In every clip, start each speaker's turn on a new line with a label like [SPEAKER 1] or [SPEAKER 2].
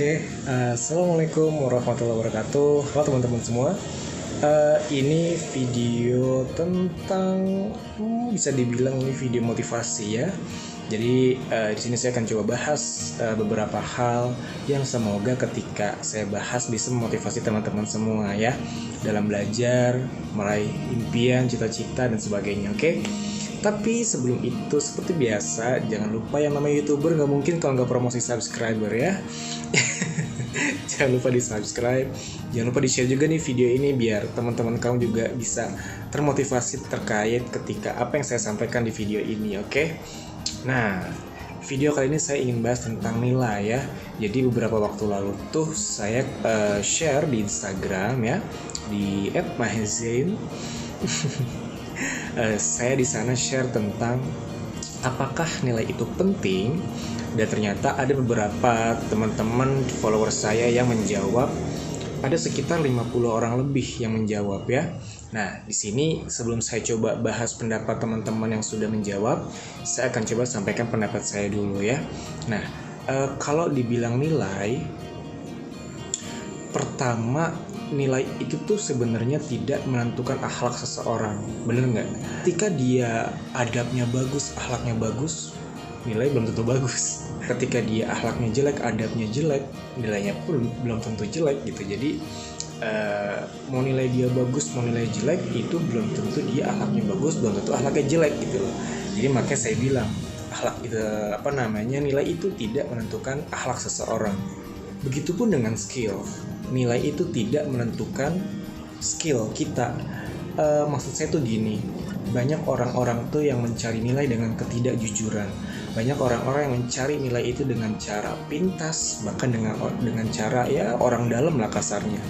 [SPEAKER 1] Assalamualaikum warahmatullahi wabarakatuh. Halo teman-teman semua. Ini video tentang bisa dibilang ini video motivasi ya. Jadi di sini saya akan coba bahas beberapa hal yang semoga ketika saya bahas bisa memotivasi teman-teman semua ya dalam belajar, meraih impian, cita-cita dan sebagainya. Tapi sebelum itu seperti biasa jangan lupa yang namanya YouTuber nggak mungkin kalau nggak promosi subscriber ya. Jangan lupa di subscribe, jangan lupa di share juga nih video ini biar teman-teman kamu juga bisa termotivasi terkait ketika apa yang saya sampaikan di video ini. Nah, video kali ini saya ingin bahas tentang nilai ya. Jadi beberapa waktu lalu tuh saya share di Instagram ya, di @mahezain. Saya di sana share tentang apakah nilai itu penting, dan ternyata ada beberapa teman-teman follower saya yang menjawab. Ada sekitar 50 orang lebih yang menjawab ya. Nah, di sini sebelum saya coba bahas pendapat teman-teman yang sudah menjawab, saya akan coba sampaikan pendapat saya dulu ya. Nah, kalau dibilang nilai, pertama, nilai itu tuh sebenarnya tidak menentukan akhlak seseorang, bener nggak? Ketika dia adabnya bagus, akhlaknya bagus, nilai belum tentu bagus. Ketika dia akhlaknya jelek, adabnya jelek, nilainya pun belum tentu jelek gitu. Jadi mau nilai dia bagus, mau nilai jelek, itu belum tentu dia akhlaknya bagus, belum tentu akhlaknya jelek gitu loh. Jadi makanya saya bilang akhlak itu nilai itu tidak menentukan akhlak seseorang. Begitupun dengan skill. Nilai itu tidak menentukan skill kita. Maksud saya tuh gini, banyak orang-orang tuh yang mencari nilai dengan ketidakjujuran. Banyak orang-orang yang mencari nilai itu dengan cara pintas, bahkan dengan cara ya orang dalam lah kasarnya.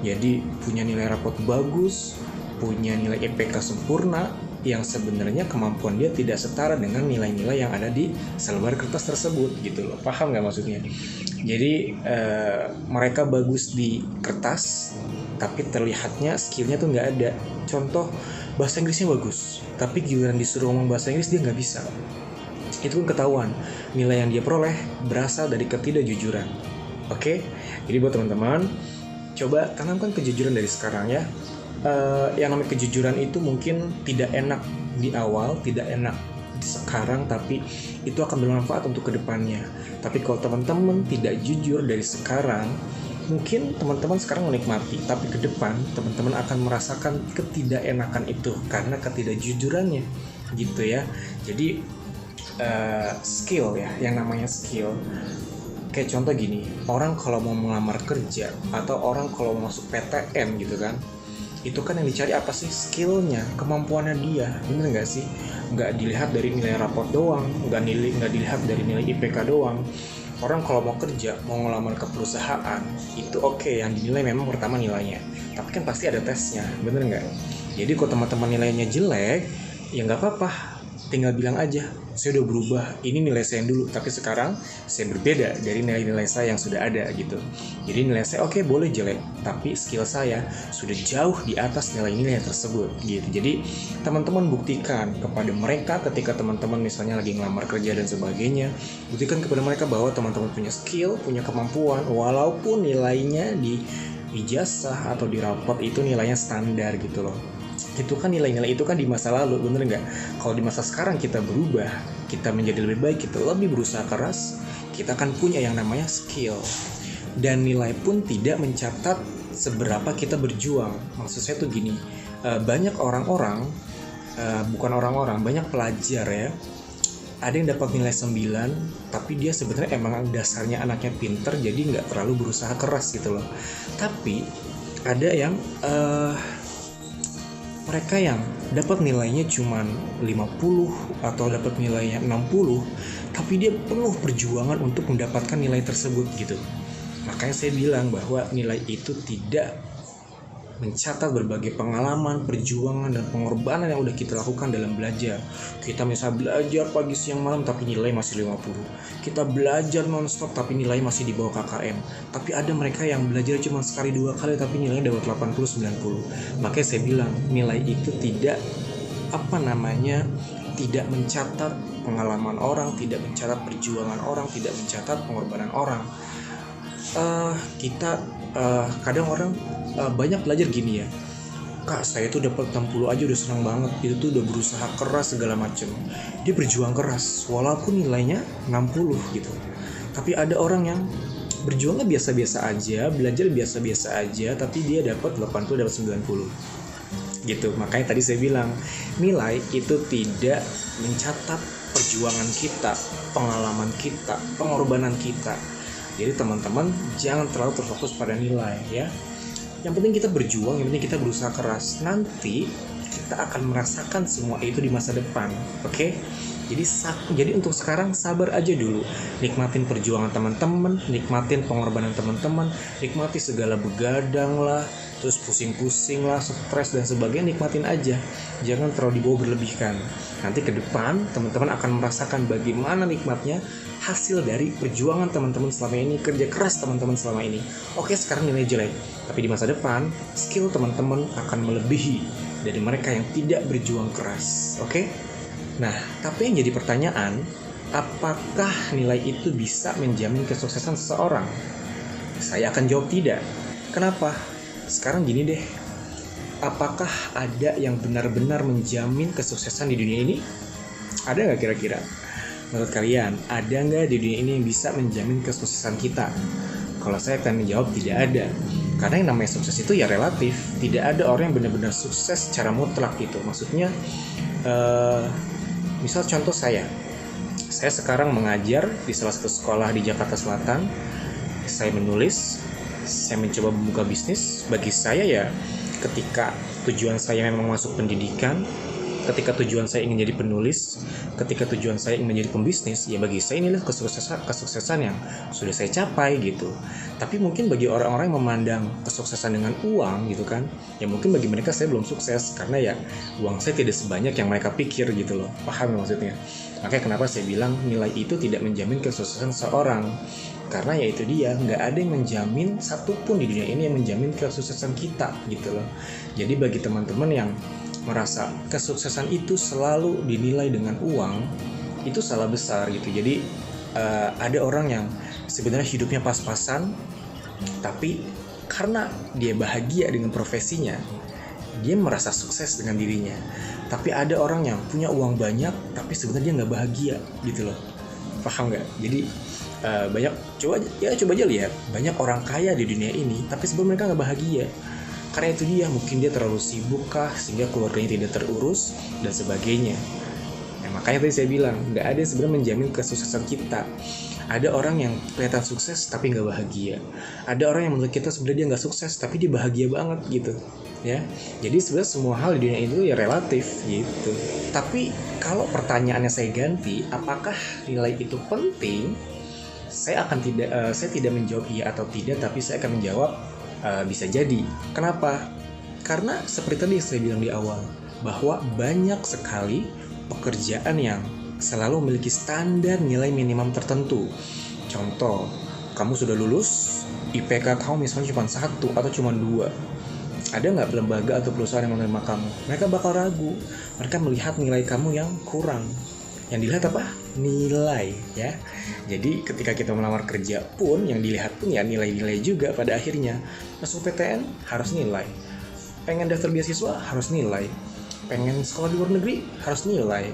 [SPEAKER 1] Jadi punya nilai rapot bagus, punya nilai IPK sempurna, yang sebenarnya kemampuan dia tidak setara dengan nilai-nilai yang ada di selebar kertas tersebut gitu loh. Paham nggak maksudnya? Jadi mereka bagus di kertas, tapi terlihatnya skillnya tuh nggak ada. Contoh, bahasa Inggrisnya bagus, tapi giliran disuruh ngomong bahasa Inggris dia nggak bisa. Itu kan ketahuan nilai yang dia peroleh berasal dari ketidakjujuran. Jadi buat teman-teman, coba tanamkan kejujuran dari sekarang ya. Yang namanya kejujuran itu mungkin tidak enak di awal, tidak enak sekarang, tapi itu akan bermanfaat untuk kedepannya. Tapi kalau teman-teman tidak jujur dari sekarang, mungkin teman-teman sekarang menikmati, tapi ke depan teman-teman akan merasakan ketidakenakan itu karena ketidakjujurannya gitu ya. Jadi skill ya, yang namanya skill. Kayak contoh gini, orang kalau mau melamar kerja atau orang kalau mau masuk PTN gitu kan, itu kan yang dicari apa sih? Skillnya, kemampuannya dia, bener nggak sih? Nggak dilihat dari nilai raport doang, nggak dilihat dari nilai IPK doang. Orang kalau mau kerja, mau ngelamar ke perusahaan, itu yang dinilai memang pertama nilainya, tapi kan pasti ada tesnya, bener nggak? Jadi kalau teman-teman nilainya jelek, ya nggak apa-apa, tinggal bilang aja, saya udah berubah, ini nilai saya yang dulu, tapi sekarang saya berbeda dari nilai-nilai saya yang sudah ada gitu. Jadi nilai saya boleh jelek, tapi skill saya sudah jauh di atas nilai-nilai tersebut gitu. Jadi teman-teman buktikan kepada mereka ketika teman-teman misalnya lagi ngelamar kerja dan sebagainya, buktikan kepada mereka bahwa teman-teman punya skill, punya kemampuan, walaupun nilainya di ijazah atau di raport itu nilainya standar gitu loh. Itu kan nilai-nilai itu kan di masa lalu, bener nggak? Kalau di masa sekarang kita berubah, kita menjadi lebih baik, kita lebih berusaha keras, kita akan punya yang namanya skill. Dan nilai pun tidak mencatat seberapa kita berjuang. Maksud saya tuh gini, banyak banyak pelajar ya, ada yang dapat nilai 9, tapi dia sebenarnya emang dasarnya anaknya pinter, jadi nggak terlalu berusaha keras gitu loh. Tapi ada yang mereka yang dapat nilainya cuma 50 atau dapat nilainya 60, tapi dia penuh perjuangan untuk mendapatkan nilai tersebut gitu. Makanya saya bilang bahwa nilai itu tidak mencatat berbagai pengalaman, perjuangan, dan pengorbanan yang udah kita lakukan dalam belajar. Kita misal belajar pagi siang malam tapi nilai masih 50. Kita belajar nonstop tapi nilai masih di bawah KKM. Tapi ada mereka yang belajar cuma sekali dua kali tapi nilainya dapat 80-90. Makanya saya bilang nilai itu tidak tidak mencatat pengalaman orang, tidak mencatat perjuangan orang, tidak mencatat pengorbanan orang. kita kadang orang banyak belajar gini ya, Kak saya tuh dapat 60 aja udah senang banget, itu tuh udah berusaha keras segala macem, dia berjuang keras walaupun nilainya 60 gitu. Tapi ada orang yang berjuangnya biasa-biasa aja, belajar biasa-biasa aja, tapi dia dapat 80, dapat 90 gitu. Makanya tadi saya bilang nilai itu tidak mencatat perjuangan kita, pengalaman kita, pengorbanan kita. Jadi teman-teman jangan terlalu terfokus pada nilai ya. Yang penting kita berjuang, yang penting kita berusaha keras. Nanti kita akan merasakan semua itu di masa depan. Oke? Jadi untuk sekarang sabar aja dulu. Nikmatin perjuangan teman-teman, nikmatin pengorbanan teman-teman, nikmati segala begadang lah, terus pusing-pusing lah, stres dan sebagainya, nikmatin aja. Jangan terlalu dibawa berlebihkan. Nanti ke depan teman-teman akan merasakan bagaimana nikmatnya hasil dari perjuangan teman-teman selama ini, kerja keras teman-teman selama ini. Oke, sekarang nilai jelek, tapi di masa depan skill teman-teman akan melebihi dari mereka yang tidak berjuang keras. Oke? Nah, tapi yang jadi pertanyaan, apakah nilai itu bisa menjamin kesuksesan seseorang? Saya akan jawab tidak. Kenapa? Sekarang gini deh, apakah ada yang benar-benar menjamin kesuksesan di dunia ini? Ada nggak kira-kira? Menurut kalian, ada nggak di dunia ini yang bisa menjamin kesuksesan kita? Kalau saya akan menjawab tidak ada. Karena yang namanya sukses itu ya relatif. Tidak ada orang yang benar-benar sukses secara mutlak gitu. Maksudnya, misal contoh saya sekarang mengajar di salah satu sekolah di Jakarta Selatan. Saya menulis, saya mencoba membuka bisnis. Bagi saya ya, ketika tujuan saya memang masuk pendidikan, ketika tujuan saya ingin jadi penulis, ketika tujuan saya ingin menjadi pembisnis, ya bagi saya inilah kesuksesan yang sudah saya capai gitu. Tapi mungkin bagi orang-orang yang memandang kesuksesan dengan uang gitu kan, ya mungkin bagi mereka saya belum sukses karena ya uang saya tidak sebanyak yang mereka pikir gitu loh. Paham maksudnya? Makanya kenapa saya bilang nilai itu tidak menjamin kesuksesan seorang. Karena ya itu dia, nggak ada yang menjamin satupun di dunia ini yang menjamin kesuksesan kita gitu loh. Jadi bagi teman-teman yang merasa kesuksesan itu selalu dinilai dengan uang, itu salah besar gitu. Jadi ada orang yang sebenarnya hidupnya pas-pasan, tapi karena dia bahagia dengan profesinya, dia merasa sukses dengan dirinya. Tapi ada orang yang punya uang banyak, tapi sebenarnya dia nggak bahagia gitu loh. Paham nggak? Jadi banyak, coba aja lihat, banyak orang kaya di dunia ini, tapi sebenarnya mereka nggak bahagia. Karena itu dia, mungkin dia terlalu sibuk kah sehingga keluarganya tidak terurus dan sebagainya. Nah, makanya tadi saya bilang nggak ada yang sebenarnya menjamin kesuksesan kita. Ada orang yang kelihatan sukses tapi nggak bahagia. Ada orang yang menurut kita sebenarnya dia nggak sukses tapi dia bahagia banget gitu. Ya, jadi sebenarnya semua hal di dunia itu ya relatif gitu. Tapi kalau pertanyaannya saya ganti, apakah nilai itu penting? Saya tidak menjawab iya atau tidak, tapi saya akan menjawab bisa jadi. Kenapa? Karena seperti tadi saya bilang di awal, bahwa banyak sekali pekerjaan yang selalu memiliki standar nilai minimum tertentu. Contoh, kamu sudah lulus, IPK kamu misalnya cuma 1 atau cuma 2. Ada nggak lembaga atau perusahaan yang menerima kamu? Mereka bakal ragu. Mereka melihat nilai kamu yang kurang. Yang dilihat apa? Nilai ya. Jadi ketika kita melamar kerja pun yang dilihat pun ya nilai-nilai juga pada akhirnya. Masuk PTN harus nilai. Pengen daftar beasiswa harus nilai. Pengen sekolah di luar negeri harus nilai.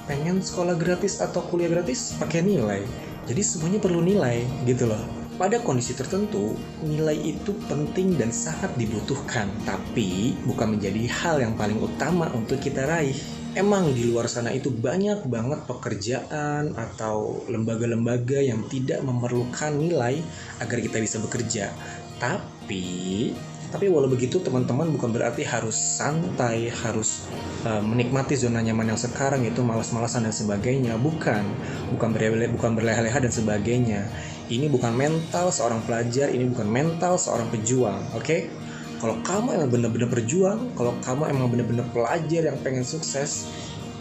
[SPEAKER 1] Pengen sekolah gratis atau kuliah gratis pakai nilai. Jadi semuanya perlu nilai gitu loh. Pada kondisi tertentu, nilai itu penting dan sangat dibutuhkan, tapi bukan menjadi hal yang paling utama untuk kita raih. Emang di luar sana itu banyak banget pekerjaan atau lembaga-lembaga yang tidak memerlukan nilai agar kita bisa bekerja. Tapi walau begitu teman-teman bukan berarti harus santai, harus menikmati zona nyaman yang sekarang yaitu malas-malasan dan sebagainya. Bukan berleha-leha dan sebagainya. Ini bukan mental seorang pelajar, ini bukan mental seorang pejuang, oke? Kalau kamu emang benar-benar berjuang, kalau kamu emang benar-benar pelajar yang pengen sukses,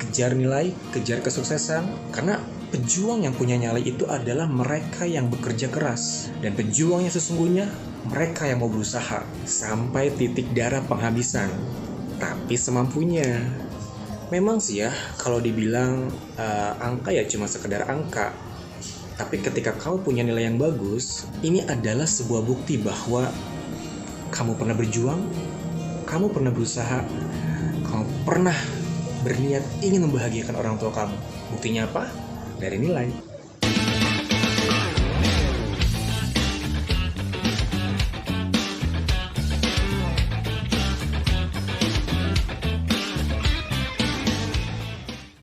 [SPEAKER 1] kejar nilai, kejar kesuksesan. Karena pejuang yang punya nyali itu adalah mereka yang bekerja keras. Dan pejuang yang sesungguhnya, mereka yang mau berusaha sampai titik darah penghabisan. Tapi semampunya. Memang sih ya, kalau dibilang angka ya cuma sekedar angka. Tapi ketika kamu punya nilai yang bagus, ini adalah sebuah bukti bahwa kamu pernah berjuang, kamu pernah berusaha, kamu pernah berniat ingin membahagiakan orang tua kamu. Buktinya apa? Dari nilai.